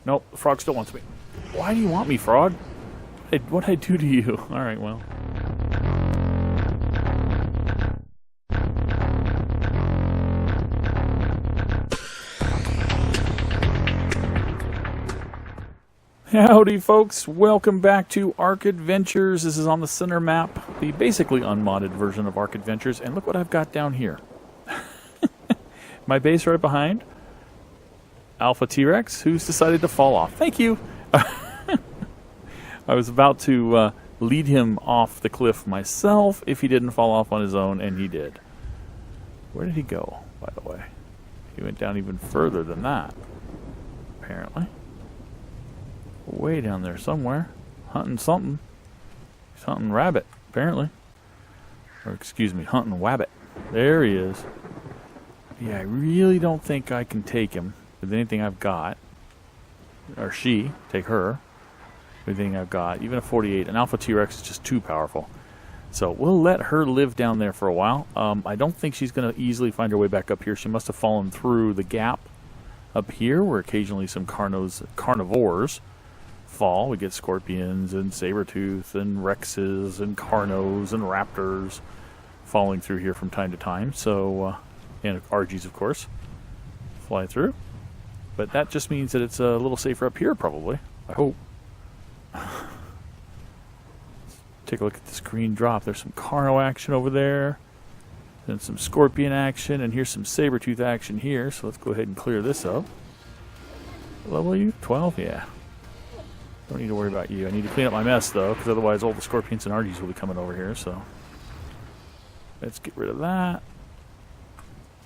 Nope, the frog still wants me. Why do you want me, frog? What'd I do to you? Alright, well. Howdy folks, welcome back to Ark Adventures. This is on the center map, the basically unmodded version of Ark Adventures, and look what I've got down here. My base right behind, Alpha T-Rex, who's decided to fall off. Thank you! I was about to lead him off the cliff myself if he didn't fall off on his own, and he did. Where did he go, by the way? He went down even further than that, apparently. Way down there somewhere. Hunting something. He's hunting rabbit, apparently. Or excuse me, hunting wabbit. There he is. Yeah, I really don't think I can take him with anything I've got. Or she. Take her. With anything I've got. Even a 48. An Alpha T-Rex is just too powerful. So we'll let her live down there for a while. I don't think she's going to easily find her way back up here. She must have fallen through the gap up here where occasionally some carnivores fall. We get scorpions and saber-tooth and rexes and carnos and raptors falling through here from time to time. So, and RGs, of course, fly through. But that just means that it's a little safer up here, probably. I hope. Take a look at this green drop. There's some carno action over there. And some scorpion action. And here's some saber-tooth action here. So let's go ahead and clear this up. What level are you? 12? Yeah. Don't need to worry about you. I need to clean up my mess, though, because otherwise all the scorpions and RGs will be coming over here, so. Let's get rid of that.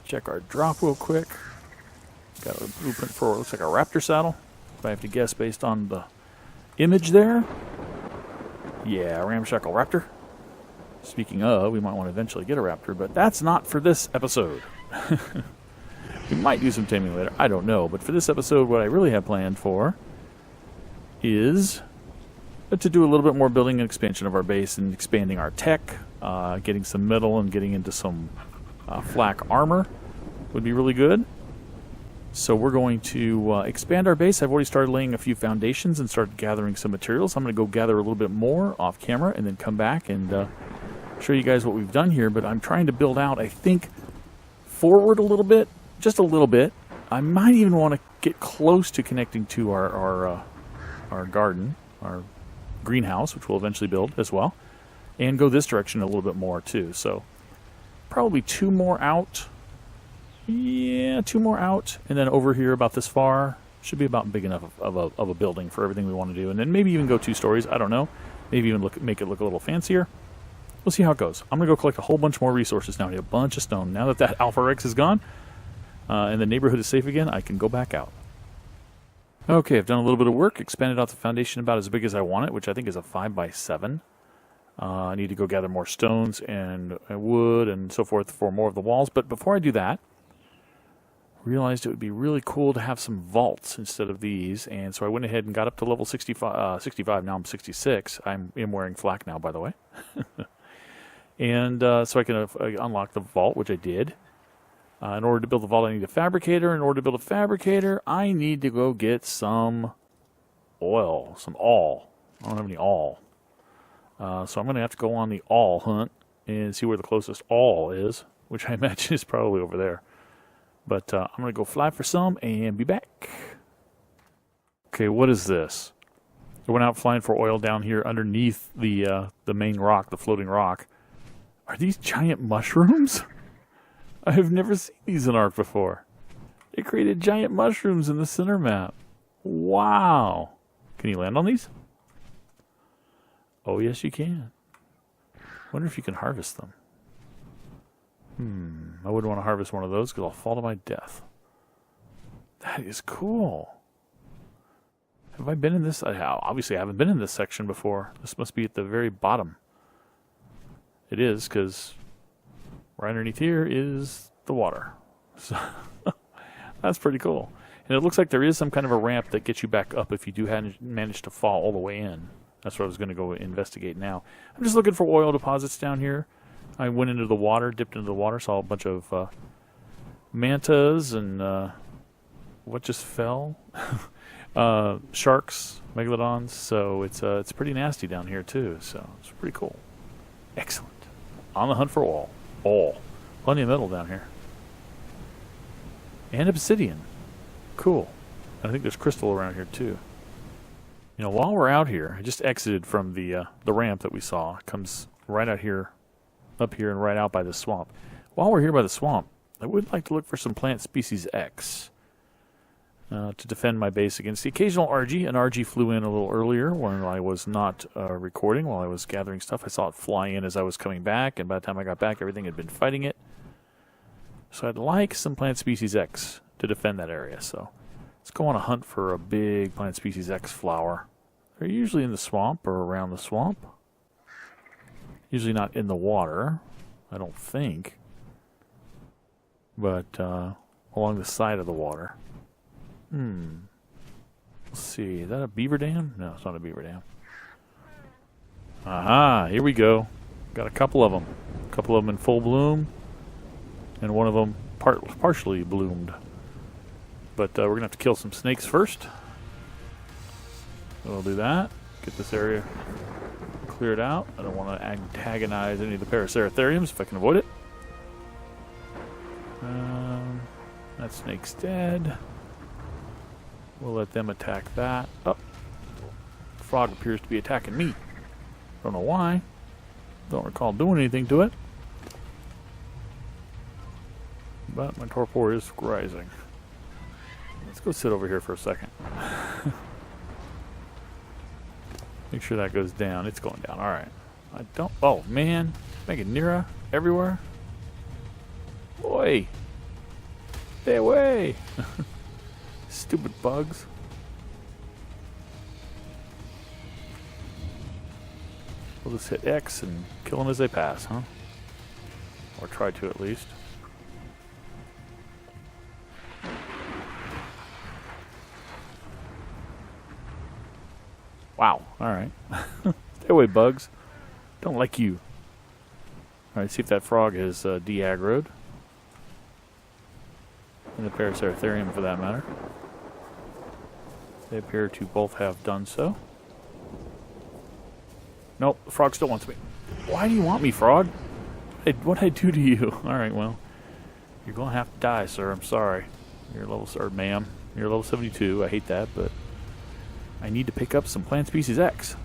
Check our drop real quick. Got a blueprint for what looks like a raptor saddle, if I have to guess based on the image there. Yeah, ramshackle raptor. Speaking of, we might want to eventually get a raptor, but that's not for this episode. We might do some taming later. I don't know, but for this episode, what I really have planned for is to do a little bit more building and expansion of our base and expanding our tech, getting some metal and getting into some flak armor would be really good. So we're going to expand our base. I've already started laying a few foundations and started gathering some materials. I'm going to go gather a little bit more off camera and then come back and show you guys what we've done here. But I'm trying to build out, I think, forward a little bit, just a little bit. I might even want to get close to connecting to our garden, our greenhouse, which we'll eventually build as well, and go this direction a little bit more too. So probably two more out. Yeah, two more out, and then over here about this far should be about big enough of a building for everything we want to do, and then maybe even go 2 stories. I don't know. Maybe even make it look a little fancier. We'll see how it goes. I'm gonna go collect a whole bunch more resources now. I need a bunch of stone. Now that Alpha Rex is gone and the neighborhood is safe again, I can go back out. Okay, I've done a little bit of work, expanded out the foundation about as big as I want it, which I think is a 5x7. I need to go gather more stones and wood and so forth for more of the walls. But before I do that, I realized it would be really cool to have some vaults instead of these. And so I went ahead and got up to level 65. Now I'm 66. I am wearing flak now, by the way. And so I can unlock the vault, which I did. In order to build a vault, I need a fabricator. In order to build a fabricator, I need to go get some oil, some awl. I don't have any awl. So I'm going to have to go on the awl hunt and see where the closest awl is, which I imagine is probably over there. But I'm going to go fly for some and be back. Okay, what is this? I went out flying for oil down here underneath the main rock, the floating rock. Are these giant mushrooms? I have never seen these in Ark before. They created giant mushrooms in the center map. Wow. Can you land on these? Oh, yes, you can. Wonder if you can harvest them. I wouldn't want to harvest one of those because I'll fall to my death. That is cool. Have I been in this? Obviously, I haven't been in this section before. This must be at the very bottom. It is, because right underneath here is the water. So that's pretty cool. And it looks like there is some kind of a ramp that gets you back up if you do manage to fall all the way in. That's what I was going to go investigate now. I'm just looking for oil deposits down here. I went into the water, dipped into the water, saw a bunch of mantas and what just fell? Sharks, megalodons. So it's pretty nasty down here too. So it's pretty cool. Excellent. On the hunt for oil. Plenty of metal down here. And obsidian. Cool. I think there's crystal around here too. You know, while we're out here, I just exited from the ramp that we saw. It comes right out here, up here, and right out by the swamp. While we're here by the swamp, I would like to look for some plant species X to defend my base against the occasional RG. An RG flew in a little earlier when I was not recording, while I was gathering stuff. I saw it fly in as I was coming back, and by the time I got back, everything had been fighting it. So I'd like some plant species X to defend that area. So let's go on a hunt for a big plant species X flower. They're usually in the swamp or around the swamp. Usually not in the water, I don't think. But along the side of the water. Let's see. Is that a beaver dam? No, it's not a beaver dam. Aha, here we go. Got a couple of them. A couple of them in full bloom. And one of them partially bloomed. But we're going to have to kill some snakes first. So we'll do that. Get this area cleared out. I don't want to antagonize any of the Paraceratheriums if I can avoid it. That snake's dead. We'll let them attack that. Oh, the frog appears to be attacking me. Don't know why. Don't recall doing anything to it. But my torpor is rising. Let's go sit over here for a second. Make sure that goes down. It's going down. Alright. I don't... Oh, man. Making Nira everywhere. Boy. Stay away. Stupid bugs. We'll just hit X and kill them as they pass, huh? Or try to at least. Wow. Alright. Stay away, bugs. Don't like you. Alright, see if that frog is de-aggroed. And the Paraceratherium for that matter. They appear to both have done so. Nope, the frog still wants me. Why do you want me, frog? What'd I do to you? Alright, well. You're going to have to die, sir. I'm sorry. You're level... Or ma'am. You're level 72. I hate that, but... I need to pick up some plant species X.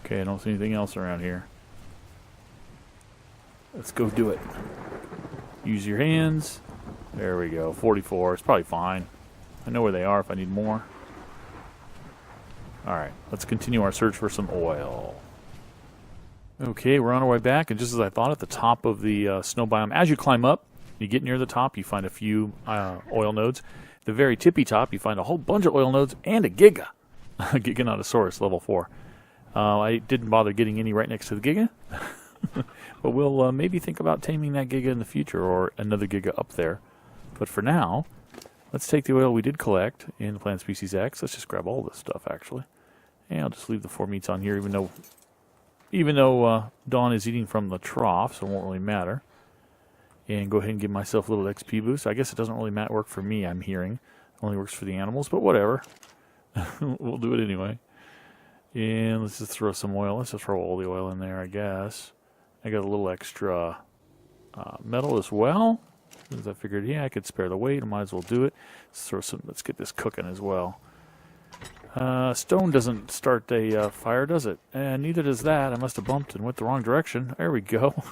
Okay, I don't see anything else around here. Let's go do it. Use your hands. There we go. 44. It's probably fine. I know where they are if I need more. Alright, let's continue our search for some oil. Okay, we're on our way back, and just as I thought, at the top of the snow biome, as you climb up, you get near the top, you find a few oil nodes. At the very tippy top, you find a whole bunch of oil nodes and a Giga. A Giganotosaurus, level 4. I didn't bother getting any right next to the Giga. But we'll maybe think about taming that Giga in the future, or another Giga up there. But for now, let's take the oil we did collect in plant species X. Let's just grab all this stuff, actually. And I'll just leave the 4 meats on here, even though Dawn is eating from the trough, so it won't really matter. And go ahead and give myself a little XP boost. I guess it doesn't really work for me, I'm hearing. It only works for the animals, but whatever. We'll do it anyway. And let's just throw some oil. Let's just throw all the oil in there, I guess. I got a little extra metal as well. As I figured, yeah, I could spare the weight. I might as well do it. Let's get this cooking as well. Stone doesn't start a fire, does it? And neither does that. I must have bumped and went the wrong direction. There we go.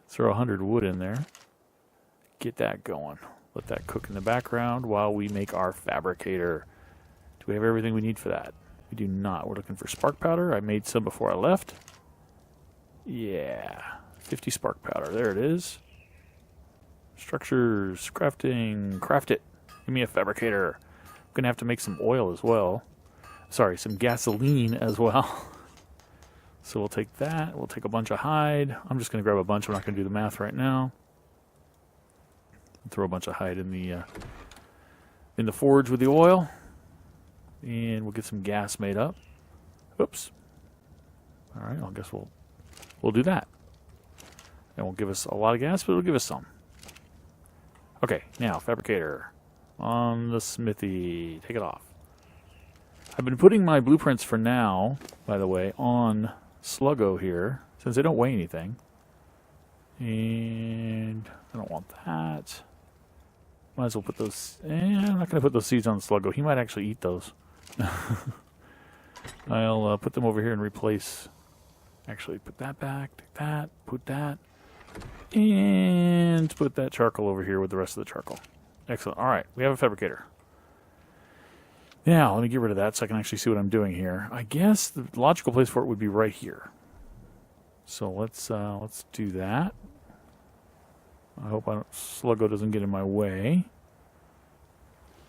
Throw 100 wood in there. Get that going. Let that cook in the background while we make our fabricator. Do we have everything we need for that? We do not. We're looking for spark powder. I made some before I left. Yeah. 50 spark powder. There it is. Structures. Crafting. Craft it. Give me a fabricator. I'm going to have to make some oil as well. Sorry, some gasoline as well. So we'll take that. We'll take a bunch of hide. I'm just going to grab a bunch. I'm not going to do the math right now. Throw a bunch of hide in the forge with the oil. And we'll get some gas made up. Oops. All right, I guess we'll do that. It won't give us a lot of gas, but it'll give us some. Okay, now, fabricator. On the smithy. Take it off. I've been putting my blueprints for now, by the way, on Sluggo here, since they don't weigh anything. And I don't want that. Might as well put those... I'm not going to put those seeds on Sluggo. He might actually eat those. I'll put them over here and replace... Actually, put that back, take that, put that, and put that charcoal over here with the rest of the charcoal. Excellent. All right, we have a fabricator. Now, let me get rid of that so I can actually see what I'm doing here. I guess the logical place for it would be right here. So let's do that. I hope Sluggo doesn't get in my way.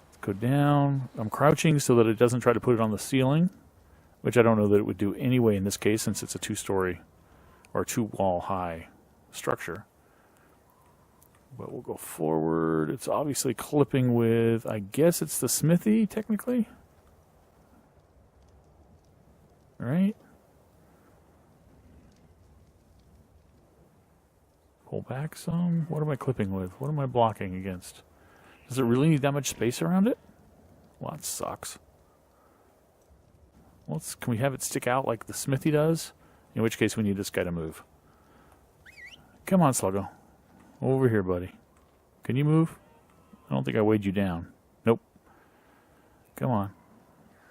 Let's go down. I'm crouching so that it doesn't try to put it on the ceiling, which I don't know that it would do anyway in this case since it's a two-story or two-wall high structure. But we'll go forward. It's obviously clipping with, I guess it's the smithy, technically. All right. Pull back some. What am I clipping with? What am I blocking against? Does it really need that much space around it? Well, that sucks. Can we have it stick out like the smithy does? In which case we need this guy to move. Come on, Sluggo. Over here, buddy. Can you move? I don't think I weighed you down. Nope. Come on.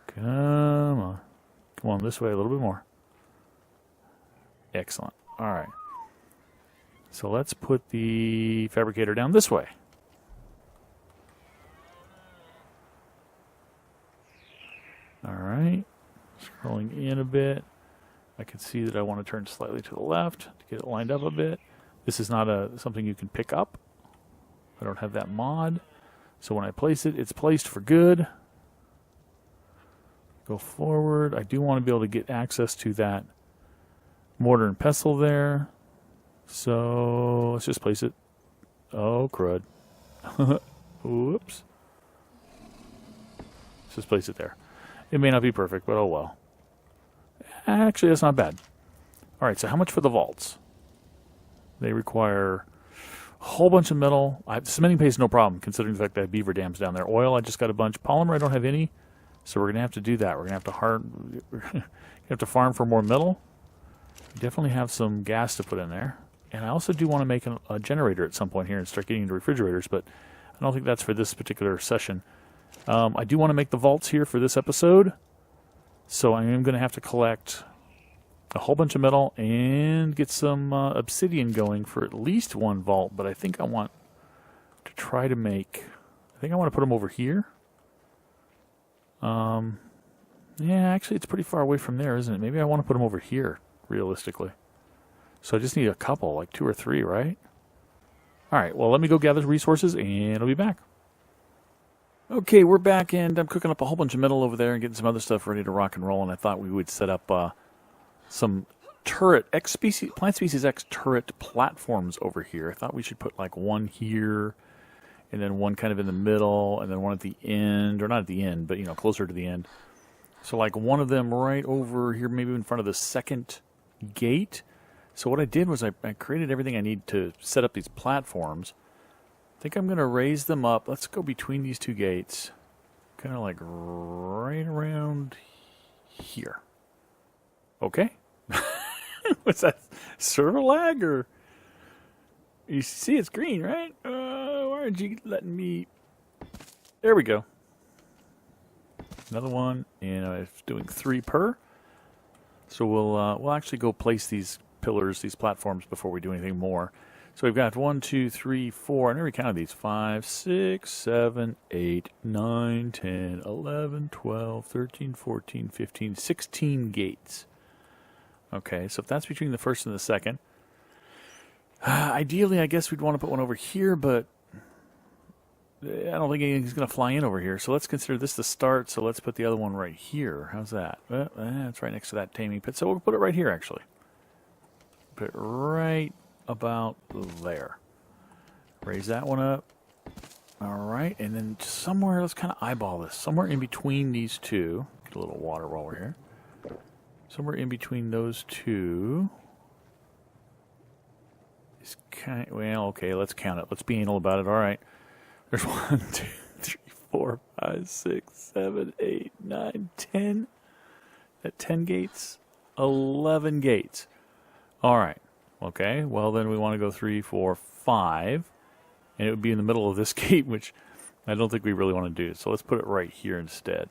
Come on. Come on, this way a little bit more. Excellent. All right. So let's put the fabricator down this way. All right. Scrolling in a bit. I can see that I want to turn slightly to the left to get it lined up a bit. This is not something you can pick up. I don't have that mod. So when I place it, it's placed for good. Go forward. I do want to be able to get access to that mortar and pestle there. So let's just place it. Oh, crud. Whoops. Let's just place it there. It may not be perfect, but oh well. Actually, that's not bad. All right, so how much for the vaults? They require a whole bunch of metal. Cementing paste, no problem, considering the fact that I have beaver dams down there. Oil, I just got a bunch. Polymer, I don't have any, so we're going to have to do that. We're going to have to farm for more metal. We definitely have some gas to put in there. And I also do want to make a generator at some point here and start getting into refrigerators, but I don't think that's for this particular session. I do want to make the vaults here for this episode, so I am going to have to collect a whole bunch of metal and get some obsidian going for at least one vault, but I think I want to try to make... I think I want to put them over here. Yeah, actually it's pretty far away from there, isn't it? Maybe I want to put them over here, realistically. So I just need a couple, like 2 or 3, right? Alright, well let me go gather resources and I'll be back. Okay, we're back and I'm cooking up a whole bunch of metal over there and getting some other stuff ready to rock and roll, and I thought we would set up some turret, plant species X turret platforms over here. I thought we should put like one here and then one kind of in the middle and then one at the end, or not at the end, but you know, closer to the end. So like one of them right over here, maybe in front of the second gate. So what I did was I created everything I need to set up these platforms. I think I'm going to raise them up. Let's go between these two gates. Kind of like right around here. Okay. What's that? Server lag or? You see it's green, right? Why aren't you letting me? There we go. Another one, and I'm doing 3 per. So we'll actually go place these pillars, these platforms, before we do anything more. So we've got 1, 2, 3, 4. I never counted these. 5, 6, 7, 8, 9, 10, 11, 12, 13, 14, 15, 16 gates. Okay, so if that's between the first and the second, ideally, I guess we'd want to put one over here, but I don't think anything's going to fly in over here. So let's consider this the start, so let's put the other one right here. How's that? It's right next to that taming pit, so we'll put it right here, actually. Put it right about there. Raise that one up. All right, and then somewhere, let's kind of eyeball this. Somewhere in between these two. Get a little water while we're here. Somewhere in between those two is kind of, well, okay, let's count it. Let's be anal about it. All right. There's 1, 2, 3, 4, 5, 6, 7, 8, 9, 10. At 10 gates, 11 gates. All right. Okay. Well, then we want to go 3, 4, 5. And it would be in the middle of this gate, which I don't think we really want to do. So let's put it right here instead.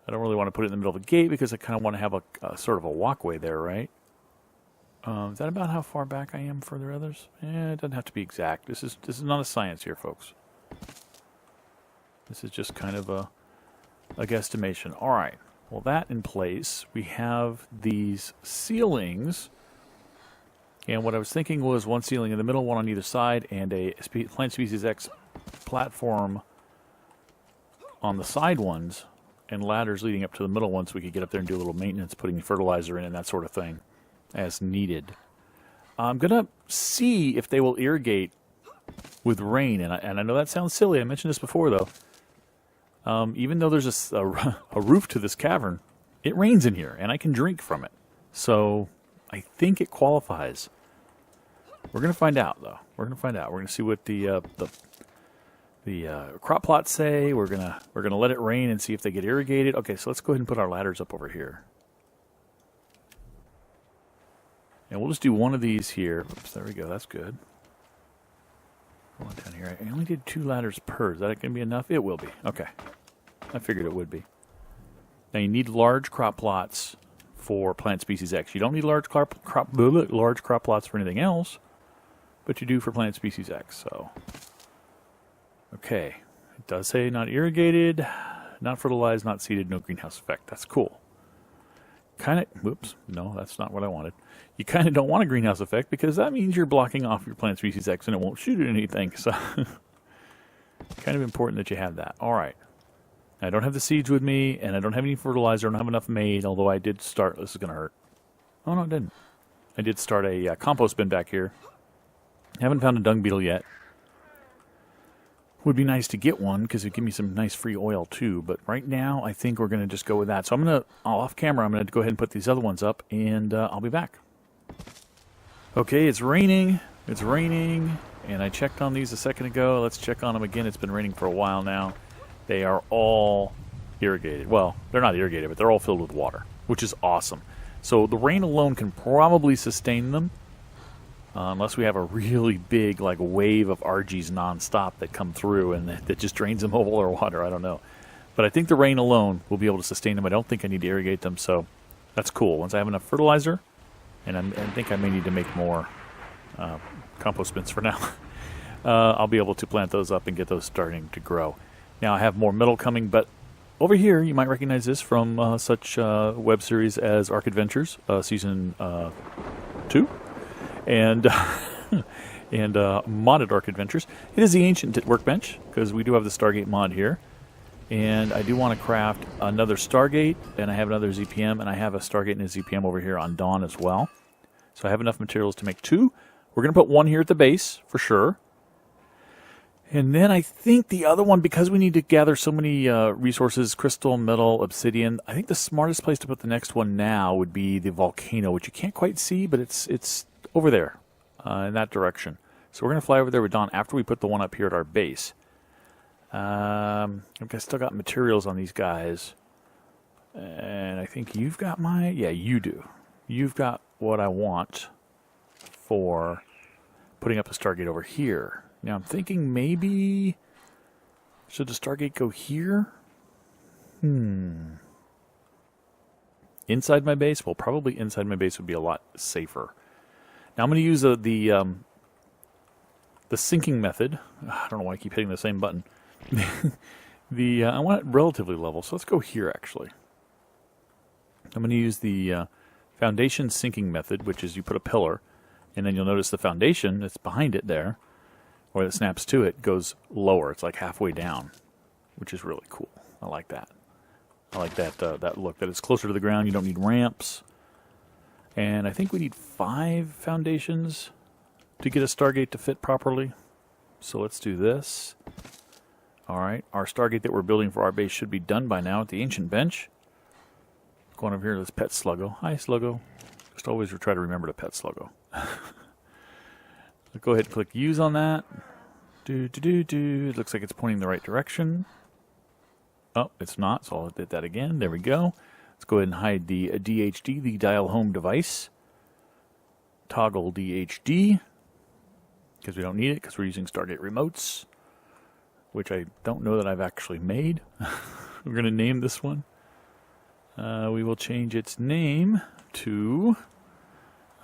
I don't really want to put it in the middle of the gate because I kind of want to have a sort of a walkway there, right? Is that about how far back I am for the others? It doesn't have to be exact. This is not a science here, folks. This is just kind of a guesstimation. All right. Well, that in place, we have these ceilings. And what I was thinking was one ceiling in the middle, one on either side, and a Plant Species X platform on the side ones, and ladders leading up to the middle ones so we could get up there and do a little maintenance, putting fertilizer in and that sort of thing as needed. I'm going to see if they will irrigate with rain. And I know that sounds silly. I mentioned this before, though. Even though there's a roof to this cavern, it rains in here, and I can drink from it. So I think it qualifies. We're going to find out, though. We're going to find out. We're going to see what the crop plots say. We're gonna let it rain and see if they get irrigated. Okay, so let's go ahead and put our ladders up over here, and we'll just do one of these here. Oops, there we go. That's good. Hold on down here. I only did 2 ladders per. Is that going to be enough? It will be. Okay. I figured it would be. Now you need large crop plots for Plant Species X. You don't need large crop plots for anything else, but you do for Plant Species X. So, okay. It does say not irrigated, not fertilized, not seeded, no greenhouse effect. That's cool. Whoops. No, that's not what I wanted. You kind of don't want a greenhouse effect because that means you're blocking off your Plant Species X and it won't shoot at anything. So, kind of important that you have that. All right. I don't have the seeds with me, and I don't have any fertilizer. I don't have enough made, although I did start. This is going to hurt. Oh, no, it didn't. I did start a compost bin back here. Haven't found a dung beetle yet. Would be nice to get one because it'd give me some nice free oil too. But right now, I think we're going to just go with that. So I'm going to, off camera, I'm going to go ahead and put these other ones up, and I'll be back. Okay, it's raining. It's raining, and I checked on these a second ago. Let's check on them again. It's been raining for a while now. They are all irrigated. Well, they're not irrigated, but they're all filled with water, which is awesome. So the rain alone can probably sustain them, unless we have a really big wave of RGs nonstop that come through and that just drains them of all their water. I don't know. But I think the rain alone will be able to sustain them. I don't think I need to irrigate them, so that's cool. Once I have enough fertilizer, and I think I may need to make more compost bins for now, I'll be able to plant those up and get those starting to grow. Now I have more metal coming, but over here you might recognize this from such web series as Ark Adventures, Season 2, and and modded Ark Adventures. It is the Ancient Workbench, because we do have the Stargate mod here. And I do want to craft another Stargate, and I have another ZPM, and I have a Stargate and a ZPM over here on Dawn as well. So I have enough materials to make 2. We're going to put 1 here at the base, for sure. And then I think the other one, because we need to gather so many resources, crystal, metal, obsidian, I think the smartest place to put the next one now would be the volcano, which you can't quite see, but it's over there in that direction. So we're going to fly over there with Dawn after we put the one up here at our base. I've still got materials on these guys. And I think you've got yeah, you do. You've got what I want for putting up the Stargate over here. Now I'm thinking maybe, should the Stargate go here? Inside my base? Well, probably inside my base would be a lot safer. Now I'm going to use the sinking method. I don't know why I keep hitting the same button. I want it relatively level, so let's go here actually. I'm going to use the foundation sinking method, which is you put a pillar, and then you'll notice the foundation that's behind it there, or that snaps to it, goes lower. It's like halfway down, which is really cool. I like that. I like that that look, that it's closer to the ground. You don't need ramps. And I think we need 5 foundations to get a Stargate to fit properly. So let's do this. All right, our Stargate that we're building for our base should be done by now at the Ancient Bench. Going over here to this pet Sluggo. Hi, Sluggo. Just always try to remember to pet Sluggo. Let's go ahead and click use on that. It looks like it's pointing in the right direction. Oh, it's not, so I'll hit that again. There we go. Let's go ahead and hide the DHD, the dial home device. Toggle DHD, because we don't need it, because we're using Stargate remotes, which I don't know that I've actually made. We're going to name this one. We will change its name to,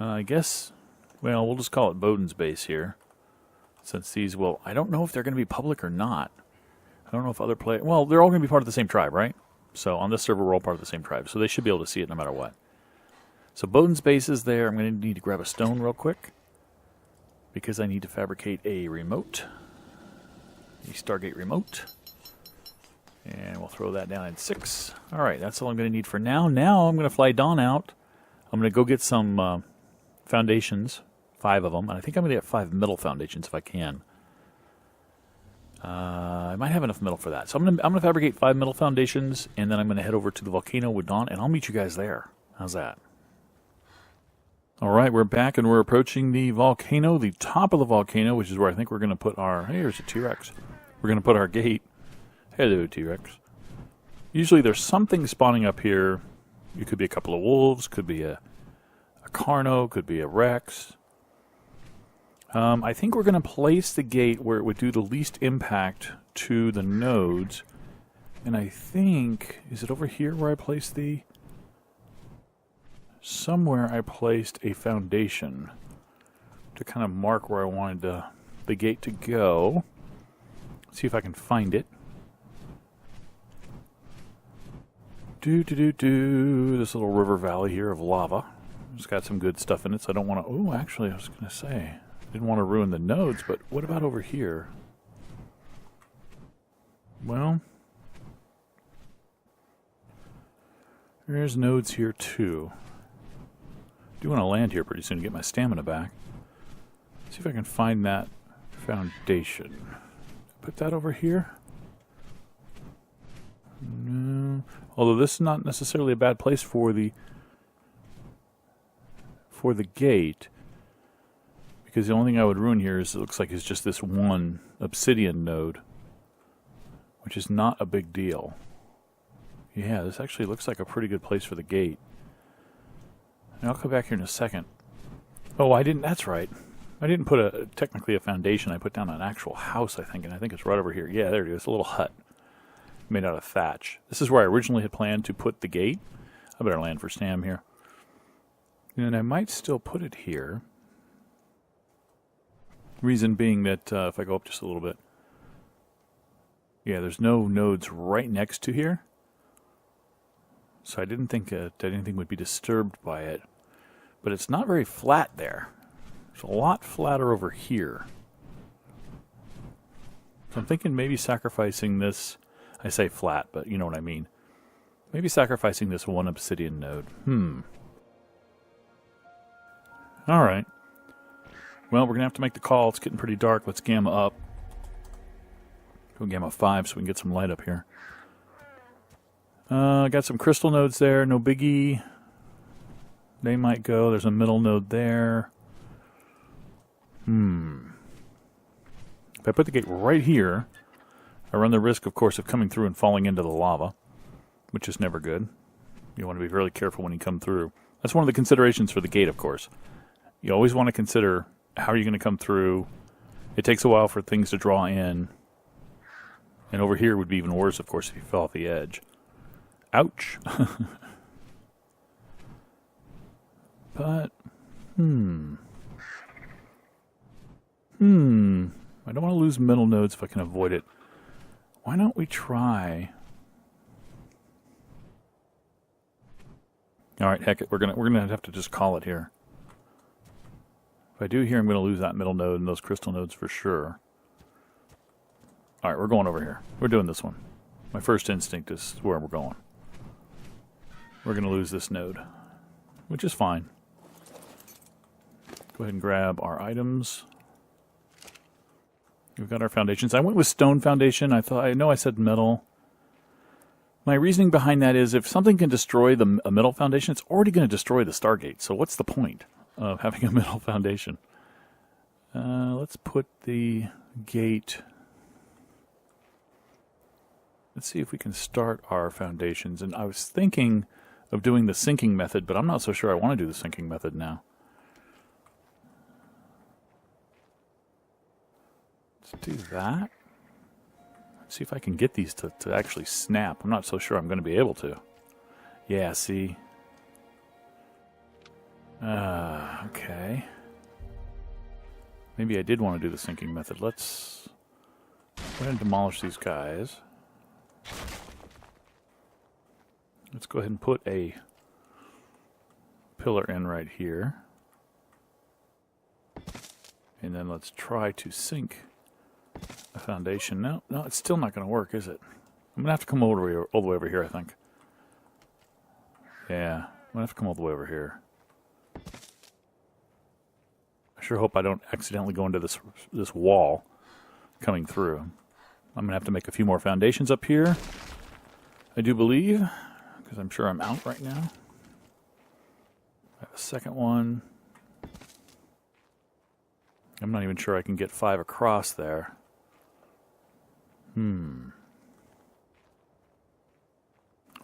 I guess, well, we'll just call it Bowden's Base here. Since these will, I don't know if they're going to be public or not. I don't know if other players, well, they're all going to be part of the same tribe, right? So on this server, we're all part of the same tribe. So they should be able to see it no matter what. So Bowden's Base is there. I'm going to need to grab a stone real quick, because I need to fabricate a remote. A Stargate remote. And we'll throw that down in 6. All right, that's all I'm going to need for now. Now I'm going to fly Dawn out. I'm going to go get some foundations, 5 of them. And I think I'm going to get 5 metal foundations if I can. I might have enough metal for that. So I'm gonna fabricate 5 metal foundations, and then I'm going to head over to the volcano with Dawn, and I'll meet you guys there. How's that? All right, we're back, and we're approaching the volcano, the top of the volcano, which is where I think we're going to put our... Hey, here's a T-Rex. We're going to put our gate. Hello, T-Rex. Usually there's something spawning up here. It could be a couple of wolves, could be a Carno, could be a Rex. I think we're going to place the gate where it would do the least impact to the nodes. And I think... Is it over here where I placed the... Somewhere I placed a foundation to kind of mark where I wanted the gate to go. See if I can find it. This little river valley here of lava. It's got some good stuff in it, so I don't want to... Oh, actually, I was going to say... Didn't want to ruin the nodes, but what about over here? Well... There's nodes here, too. I do want to land here pretty soon to get my stamina back. See if I can find that foundation. Put that over here? No. Although this is not necessarily a bad place for the gate, because the only thing I would ruin here is it looks like it's just this one obsidian node, which is not a big deal. Yeah, this actually looks like a pretty good place for the gate. And I'll come back here in a second. Oh, I didn't. That's right. I didn't put technically a foundation. I put down an actual house, I think, and I think it's right over here. Yeah, there it is. A little hut made out of thatch. This is where I originally had planned to put the gate. I better land for Stam here. And I might still put it here. Reason being that if I go up just a little bit, yeah, there's no nodes right next to here. So I didn't think that anything would be disturbed by it. But it's not very flat there. It's a lot flatter over here. So I'm thinking maybe sacrificing this... I say flat, but you know what I mean. Maybe sacrificing this one obsidian node. Alright. Well, we're going to have to make the call. It's getting pretty dark. Let's gamma up. Go gamma 5 so we can get some light up here. Got some crystal nodes there. No biggie. They might go. There's a middle node there. If I put the gate right here, I run the risk, of course, of coming through and falling into the lava, which is never good. You want to be really careful when you come through. That's one of the considerations for the gate, of course. You always want to consider how you're going to come through. It takes a while for things to draw in. And over here would be even worse, of course, if you fell off the edge. Ouch. But, I don't want to lose middle nodes if I can avoid it. Why don't we try... Alright, heck it, we're gonna have to just call it here. If I do here, I'm gonna lose that middle node and those crystal nodes for sure. Alright, we're going over here. We're doing this one. My first instinct is where we're going. We're gonna lose this node, which is fine. Go ahead and grab our items. We've got our foundations. I went with stone foundation. I know I said metal. My reasoning behind that is if something can destroy a metal foundation, it's already going to destroy the Stargate. So what's the point of having a metal foundation? let's put the gate. Let's see if we can start our foundations. And I was thinking of doing the sinking method, but I'm not so sure I want to do the sinking method now. Let's do that. Let's see if I can get these to actually snap. I'm not so sure I'm going to be able to. Yeah, see? Okay. Maybe I did want to do the sinking method. Let's go ahead and demolish these guys. Let's go ahead and put a pillar in right here. And then let's try to sink a foundation. No, it's still not going to work, is it? I'm going to have to come all the way over here, I think. Yeah, I'm going to have to come all the way over here. I sure hope I don't accidentally go into this wall coming through. I'm going to have to make a few more foundations up here, I do believe, because I'm sure I'm out right now. I have a second one. I'm not even sure I can get 5 across there. There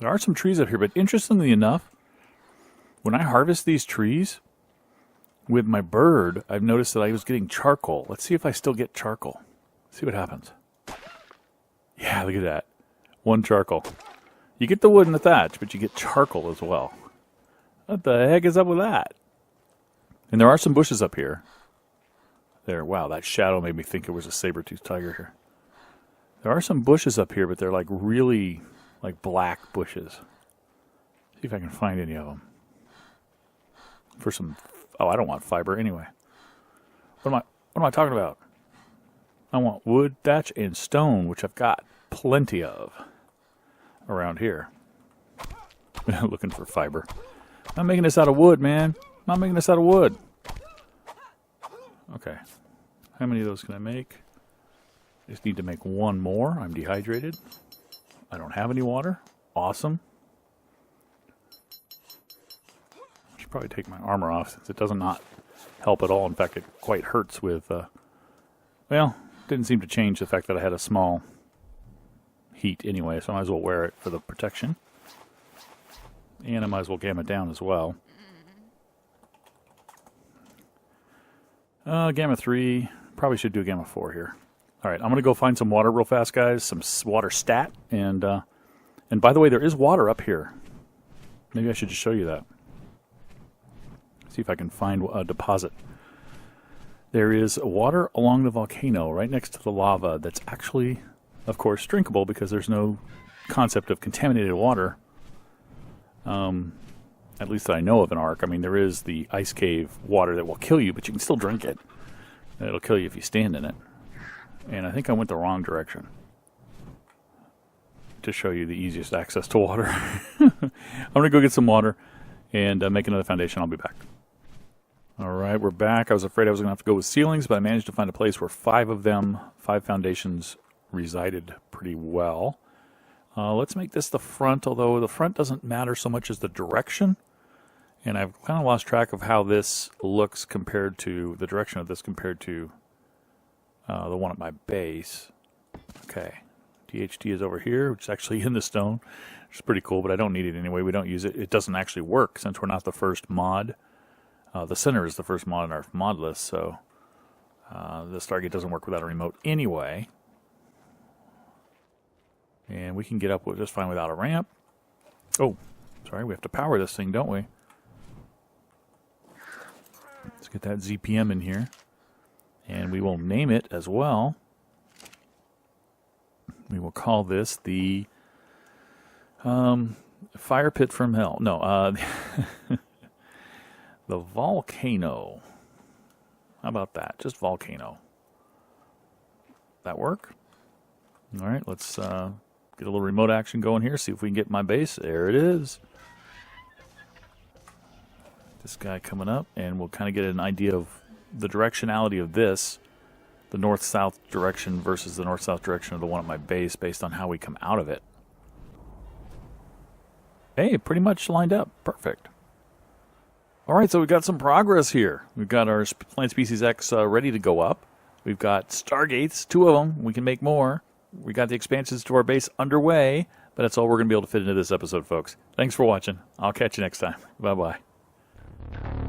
are some trees up here, but interestingly enough, when I harvest these trees with my bird, I've noticed that I was getting charcoal. Let's see if I still get charcoal. See what happens. Yeah, look at that. 1 charcoal. You get the wood and the thatch, but you get charcoal as well. What the heck is up with that? And there are some bushes up here. There, wow, that shadow made me think it was a saber-toothed tiger here. There are some bushes up here, but they're like really like black bushes. See if I can find any of them. For some, oh, I don't want fiber anyway. What am I talking about? I want wood, thatch, and stone, which I've got plenty of around here. Looking for fiber. I'm making this out of wood, man. I'm not making this out of wood. Okay. How many of those can I make? I just need to make 1 more. I'm dehydrated. I don't have any water. Awesome. I should probably take my armor off since it does not help at all. In fact, it quite hurts with, well, didn't seem to change the fact that I had a small heat anyway, so I might as well wear it for the protection. And I might as well gamma it down as well. Gamma 3. Probably should do a gamma 4 here. Alright, I'm going to go find some water real fast, guys. Some water stat. And by the way, there is water up here. Maybe I should just show you that. See if I can find a deposit. There is water along the volcano right next to the lava that's actually, of course, drinkable because there's no concept of contaminated water. At least that I know of in Ark. I mean, there is the ice cave water that will kill you, but you can still drink it. It'll kill you if you stand in it. And I think I went the wrong direction to show you the easiest access to water. I'm going to go get some water and make another foundation. I'll be back. Alright, we're back. I was afraid I was going to have to go with ceilings, but I managed to find a place where 5 foundations resided pretty well. Let's make this the front, although the front doesn't matter so much as the direction. And I've kind of lost track of how this looks compared to the direction of this compared to the one at my base. Okay, DHT is over here, which is actually in the stone, which is pretty cool, but I don't need it anyway. We don't use it. It doesn't actually work since we're not the first mod. The center is the first mod in our mod list, so the Stargate doesn't work without a remote anyway. And we can get up just fine without a ramp. Oh, sorry, we have to power this thing, don't we? Let's get that ZPM in here. And we will name it as well. We will call this the Fire Pit from Hell. No, the Volcano. How about that? Just Volcano. That work? All right, let's get a little remote action going here. See if we can get my base. There it is. This guy coming up, and we'll kind of get an idea of the directionality of this, the north-south direction versus the north-south direction of the one at my base based on how we come out of it. Hey, pretty much lined up. Perfect. All right, so we've got some progress here. We've got our Plant Species X ready to go up. We've got Stargates, 2 of them. We can make more. We got the expansions to our base underway, but that's all we're going to be able to fit into this episode, folks. Thanks for watching. I'll catch you next time. Bye-bye.